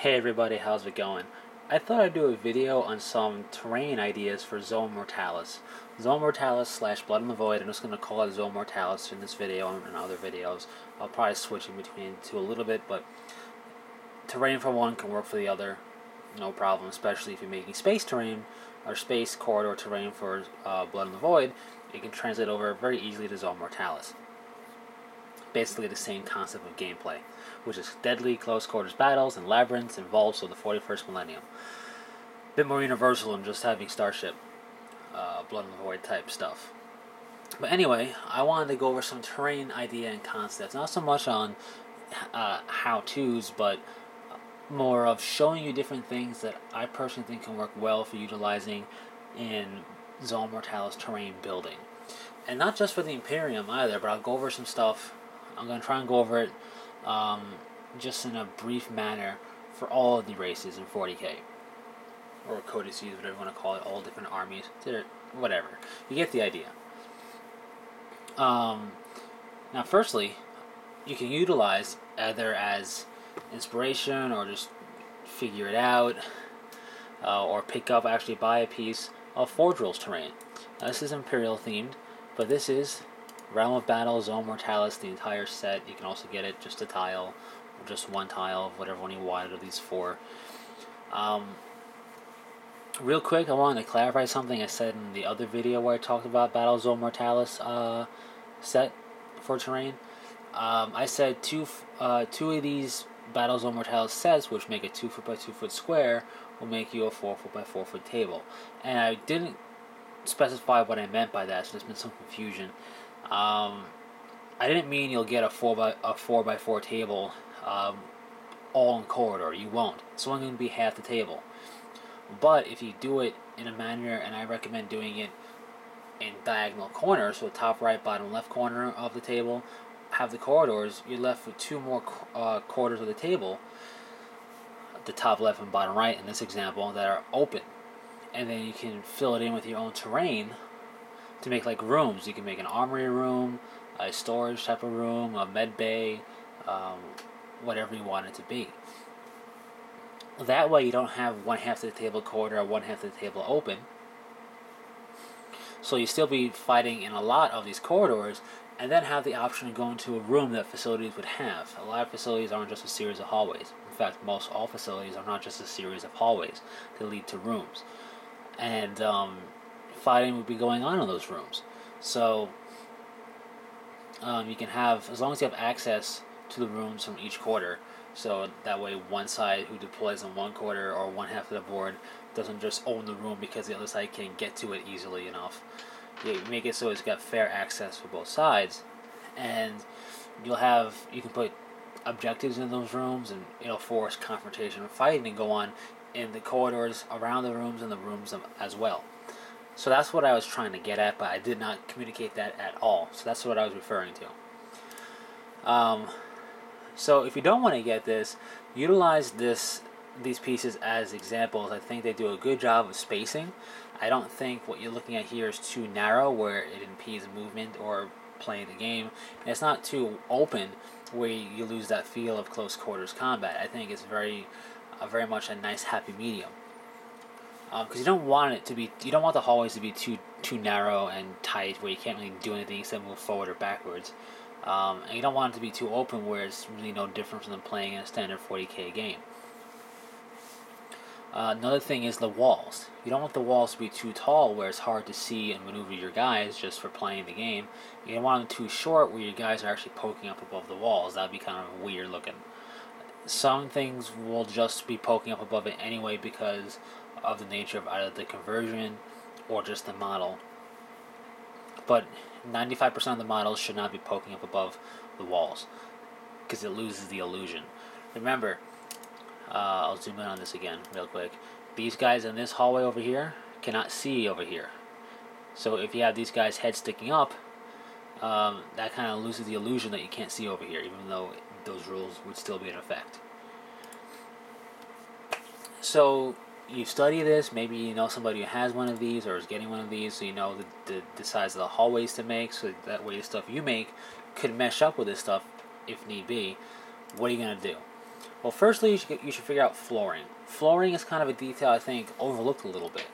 Hey everybody, how's it going? I thought I'd do a video on some terrain ideas for Zone Mortalis. Zone Mortalis slash Blood in the Void. I'm just going to call it Zone Mortalis in this video and in other videos. I'll probably switch in between the two a little bit, but terrain for one can work for the other. No problem, especially if you're making space terrain or space corridor terrain for Blood in the Void. It can translate over very easily to Zone Mortalis. Basically the same concept of gameplay, which is deadly close quarters battles and labyrinths and vaults of the 41st millennium. A bit more universal than just having Starship, Blood in the Void type stuff. But anyway, I wanted to go over some terrain idea and concepts, not so much on how-tos, but more of showing you different things that I personally think can work well for utilizing in Zone Mortalis terrain building. And not just for the Imperium either, but I'll go over some stuff. I'm going to try and go over it just in a brief manner for all of the races in 40k. Or codices, whatever you want to call it, all different armies, whatever. You get the idea. Now firstly, you can utilize either as inspiration or just figure it out, or pick up, actually buy a piece of Forge Rules terrain. Now this is Imperial themed, but this is Realm of Battle, Zone Mortalis, the entire set. You can also get it just a tile, or just one tile of whatever one you wanted of these four. Real quick, I wanted to clarify something I said in the other video where I talked about Battle Zone Mortalis set for terrain. I said two of these Battle Zone Mortalis sets, which make a 2 foot by 2 foot square, will make you a 4 foot by 4 foot table. And I didn't specify what I meant by that, so there's been some confusion. I didn't mean you'll get a 4 by 4 table all in corridor. You won't. It's only going to be half the table. But if you do it in a manner, and I recommend doing it in diagonal corners, so top right, bottom left corner of the table, have the corridors, you're left with two more quarters of the table, the top left and bottom right in this example, that are open. And then you can fill it in with your own terrain to make like rooms. You can make an armory room, a storage type of room, a med bay, whatever you want it to be. That way you don't have one half of the table corridor or one half of the table open. So you still be fighting in a lot of these corridors, and then have the option of going to a room that facilities would have. A lot of facilities aren't just a series of hallways. In fact, all facilities are not just a series of hallways. They lead to rooms. And fighting would be going on in those rooms. So you can have, as long as you have access to the rooms from each quarter, so that way one side who deploys on one quarter or one half of the board doesn't just own the room because the other side can't get to it easily enough. You make it so it's got fair access for both sides, and you can put objectives in those rooms, and it'll force confrontation and fighting to go on in the corridors around the rooms and the rooms as well. So that's what I was trying to get at, but I did not communicate that at all. So that's what I was referring to. So if you don't want to get this, utilize these pieces as examples. I think they do a good job of spacing. I don't think what you're looking at here is too narrow where it impedes movement or playing the game. And it's not too open where you lose that feel of close quarters combat. I think it's very much a nice happy medium. Because you don't want the hallways to be too narrow and tight where you can't really do anything except move forward or backwards. And you don't want it to be too open where it's really no different from playing in a standard 40k game. Another thing is the walls. You don't want the walls to be too tall where it's hard to see and maneuver your guys just for playing the game. You don't want them too short where your guys are actually poking up above the walls. That would be kind of weird looking. Some things will just be poking up above it anyway because of the nature of either the conversion or just the model. But 95% of the models should not be poking up above the walls because it loses the illusion. Remember, I'll zoom in on this again real quick. These guys in this hallway over here cannot see over here. So if you have these guys' heads sticking up, that kind of loses the illusion that you can't see over here, even though those rules would still be in effect. So you study this, maybe you know somebody who has one of these or is getting one of these, so you know the size of the hallways to make, so that way the stuff you make could mesh up with this stuff if need be. What are you going to do? Well, firstly, you should figure out flooring. Flooring is kind of a detail I think overlooked a little bit.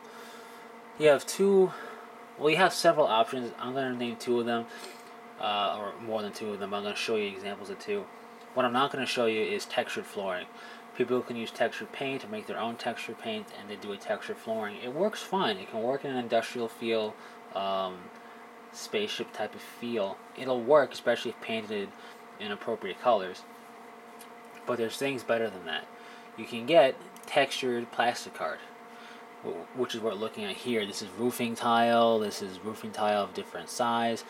You have you have several options. I'm going to name two of them, or more than two of them. I'm going to show you examples of two. What I'm not going to show you is textured flooring. People can use textured paint or make their own textured paint, and they do a textured flooring. It works fine. It can work in an industrial feel, spaceship type of feel. It'll work, especially if painted in appropriate colors. But there's things better than that. You can get textured plastic art, which is what we're looking at here. This is roofing tile. This is roofing tile of different size,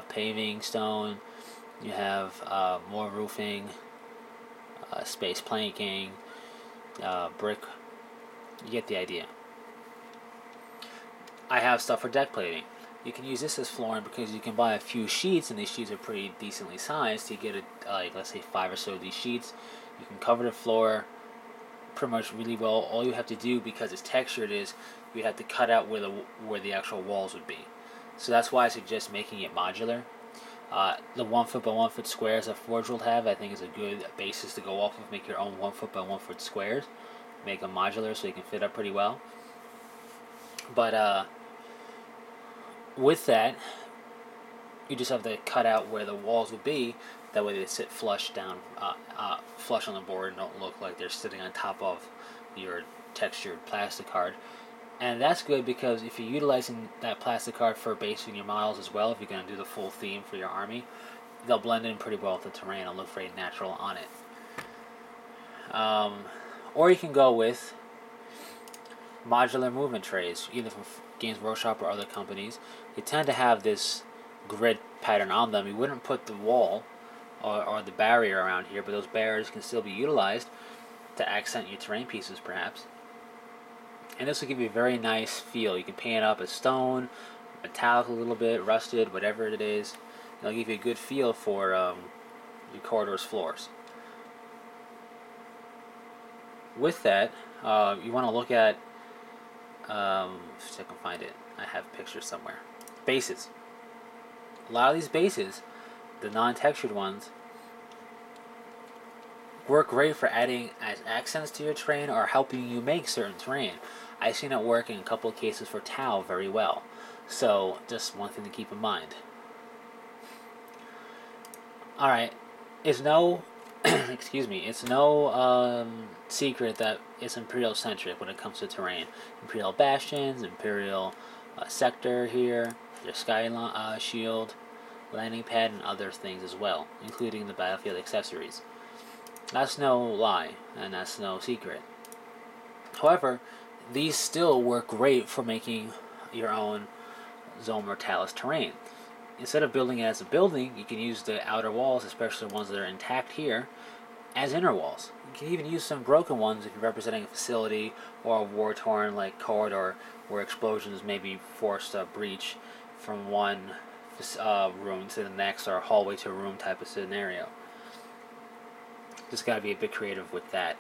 paving stone. You have more roofing, space planking, brick. You get the idea. I have stuff for deck plating. You can use this as flooring because you can buy a few sheets, and these sheets are pretty decently sized. You get let's say 5 or so of these sheets. You can cover the floor pretty much really well. All you have to do, because it's textured, is you have to cut out where the actual walls would be. So that's why I suggest making it modular. The 1 foot by 1 foot squares that Forge will have, I think, is a good basis to go off of. Make your own 1 foot by 1 foot squares. Make them modular so you can fit up pretty well. But with that, you just have to cut out where the walls would be. That way they sit flush down, flush on the board, and don't look like they're sitting on top of your textured plastic card. And that's good because if you're utilizing that plastic card for basing your models as well, if you're going to do the full theme for your army, they'll blend in pretty well with the terrain and look very natural on it. Or you can go with modular movement trays, either from Games Workshop or other companies. They tend to have this grid pattern on them. You wouldn't put the wall or the barrier around here, but those barriers can still be utilized to accent your terrain pieces, perhaps. And this will give you a very nice feel. You can paint it up as stone, metallic a little bit, rusted, whatever it is. It'll give you a good feel for your corridor's floors. With that, you want to look at, if I can find it, I have pictures somewhere. Bases. A lot of these bases, the non-textured ones, work great for adding as accents to your terrain or helping you make certain terrain. I've seen it work in a couple of cases for Tau very well. So, just one thing to keep in mind. Alright, it's no it's no secret that it's Imperial-centric when it comes to terrain. Imperial Bastions, Imperial Sector here, their Sky Shield, landing pad, and other things as well, including the battlefield accessories. That's no lie, and that's no secret. However, these still work great for making your own Zone Mortalis terrain. Instead of building it as a building, you can use the outer walls, especially the ones that are intact here, as inner walls. You can even use some broken ones if you're representing a facility or a war-torn like corridor where explosions may be forced a breach from one room to the next, or a hallway to a room type of scenario. Just gotta be a bit creative with that.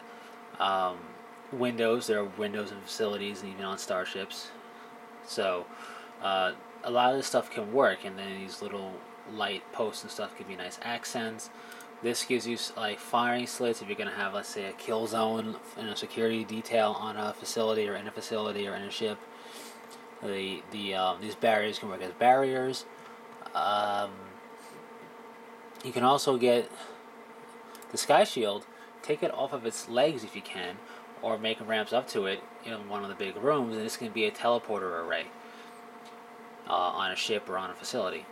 Windows, there are windows in facilities and even on starships. So, a lot of this stuff can work, and then these little light posts and stuff give you nice accents. This gives you like firing slits if you're gonna have, let's say, a kill zone and a security detail on a facility or in a facility or in a ship. These barriers can work as barriers. You can also get the Sky Shield, take it off of its legs if you can, or make ramps up to it in one of the big rooms, and this can be a teleporter array on a ship or on a facility.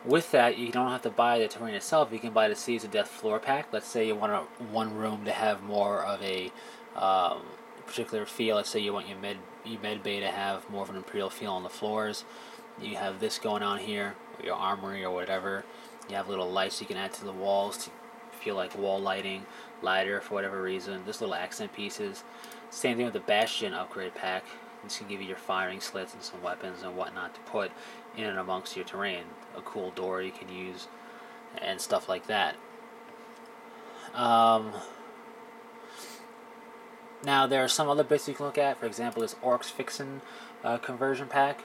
With that, you don't have to buy the terrain itself. You can buy the Seas of Death floor pack. Let's say you want one room to have more of a particular feel. Let's say you want your med bay to have more of an Imperial feel on the floors. You have this going on here, or your armory or whatever. You have little lights you can add to the walls to feel like wall lighting, lighter for whatever reason. Just little accent pieces. Same thing with the Bastion upgrade pack. This can give you your firing slits and some weapons and whatnot to put in and amongst your terrain. A cool door you can use and stuff like that. Now there are some other bits you can look at. For example, this Orcs Fixin' conversion pack.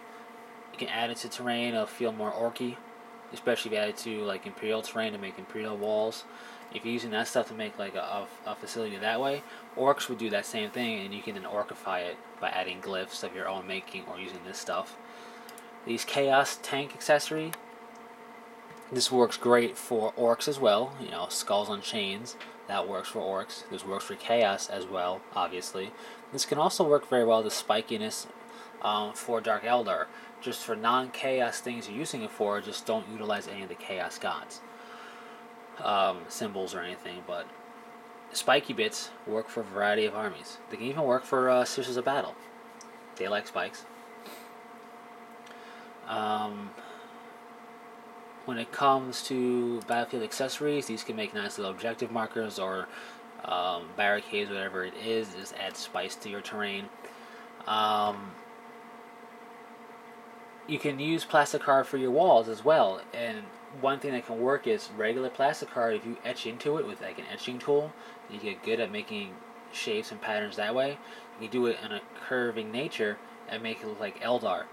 You can add it to terrain. It'll feel more orky. especially if you add it to like Imperial terrain to make Imperial walls. If you're using that stuff to make like a facility that way, orcs would do that same thing, and you can then orcify it by adding glyphs of your own making or using this stuff. These Chaos Tank accessory, this works great for orcs as well. You know, skulls on chains, that works for orcs. This works for chaos as well, obviously. This can also work very well, the spikiness for Dark Eldar. Just for non-chaos things you're using it for, just don't utilize any of the chaos gods. Symbols or anything, but spiky bits work for a variety of armies. They can even work for Sisters of Battle. They like spikes. When it comes to battlefield accessories, these can make nice little objective markers or barricades, whatever it is. Just add spice to your terrain. You can use plastic card for your walls as well, and one thing that can work is regular plastic card. If you etch into it with like an etching tool, you get good at making shapes and patterns that way. You can do it in a curving nature and make it look like Eldar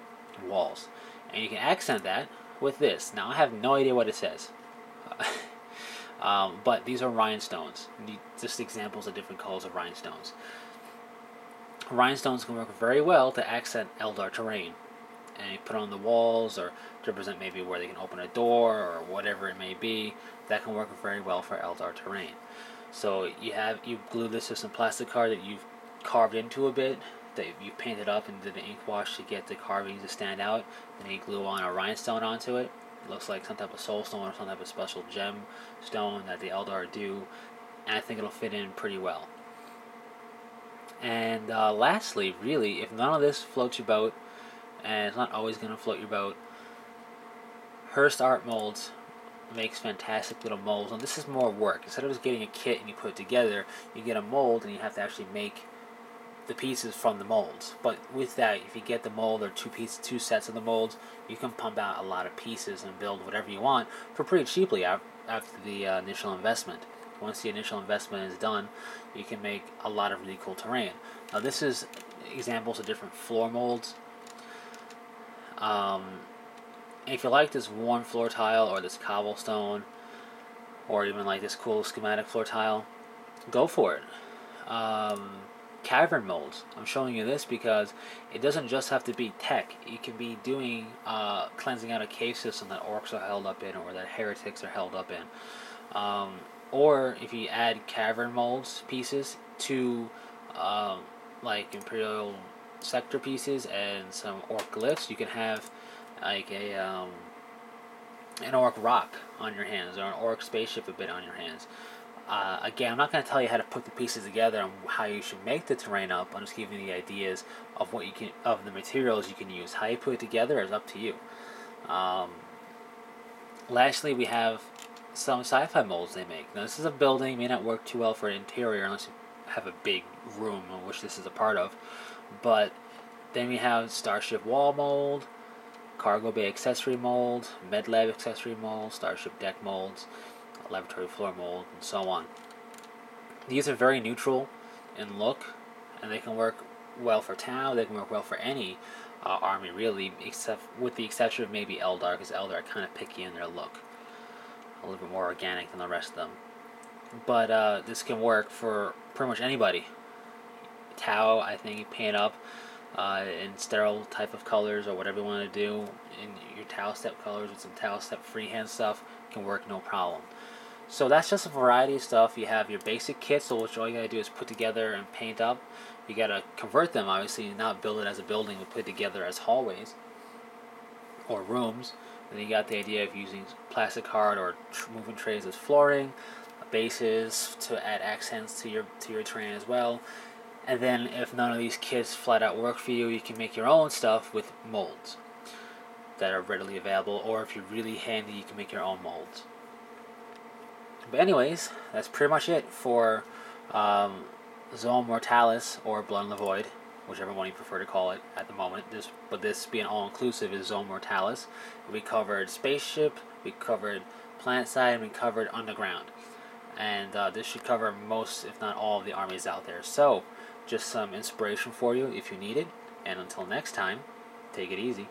walls, and you can accent that with this. Now I have no idea what it says, but these are rhinestones. Just examples of different colors of rhinestones. Rhinestones can work very well to accent Eldar terrain, and you put on the walls or to represent maybe where they can open a door or whatever it may be. That can work very well for Eldar terrain. So you glue this to some plastic card that you've carved into a bit, that you painted up and did the ink wash to get the carvings to stand out. Then you glue on a rhinestone onto it. It looks like some type of soul stone or some type of special gem stone that the Eldar do, and I think it'll fit in pretty well. And lastly, really, if none of this floats your boat, and it's not always going to float your boat, Hearst Art Molds makes fantastic little molds. And this is more work. Instead of just getting a kit and you put it together, you get a mold and you have to actually make the pieces from the molds. But with that, if you get the mold or two sets of the molds, you can pump out a lot of pieces and build whatever you want for pretty cheaply after the initial investment. Once the initial investment is done, you can make a lot of really cool terrain. Now this is examples of different floor molds. If you like this worn floor tile or this cobblestone or even like this cool schematic floor tile, go for it. Cavern molds. I'm showing you this because it doesn't just have to be tech. You can be doing cleansing out a cave system that orcs are held up in or that heretics are held up in. Or if you add cavern molds pieces to like Imperial sector pieces and some orc glyphs, you can have like an orc rock on your hands or an orc spaceship a bit on your hands. Again, I'm not going to tell you how to put the pieces together and how you should make the terrain up. I'm just giving you the ideas of what you can, of the materials you can use. How you put it together is up to you. Lastly, we have some sci-fi molds they make. Now, this is a building, may not work too well for an interior unless you have a big room, which this is a part of. But then we have Starship Wall mold, Cargo Bay accessory mold, Medlab accessory mold, Starship Deck molds, Laboratory Floor mold, and so on. These are very neutral in look, and they can work well for Tau, they can work well for any army really, except with the exception of maybe Eldar, because Eldar are kind of picky in their look. A little bit more organic than the rest of them. But this can work for pretty much anybody. Tau, I think, you paint up in sterile type of colors or whatever you want to do in your Tau step colors with some Tau step freehand stuff can work no problem. So that's just a variety of stuff. You have your basic kits, so which all you gotta do is put together and paint up. You gotta convert them, obviously, not build it as a building, but put it together as hallways or rooms. Then you got the idea of using plastic card or moving trays as flooring, bases to add accents to your terrain as well. And then if none of these kits flat out work for you, you can make your own stuff with molds that are readily available, or if you're really handy, you can make your own molds. But anyways, that's pretty much it for Zone Mortalis or Blood in the Void, whichever one you prefer to call it at the moment. But this being all-inclusive is Zone Mortalis. We covered spaceship, we covered planet side, and we covered underground. And this should cover most, if not all, of the armies out there. So, just some inspiration for you if you need it. And until next time, take it easy.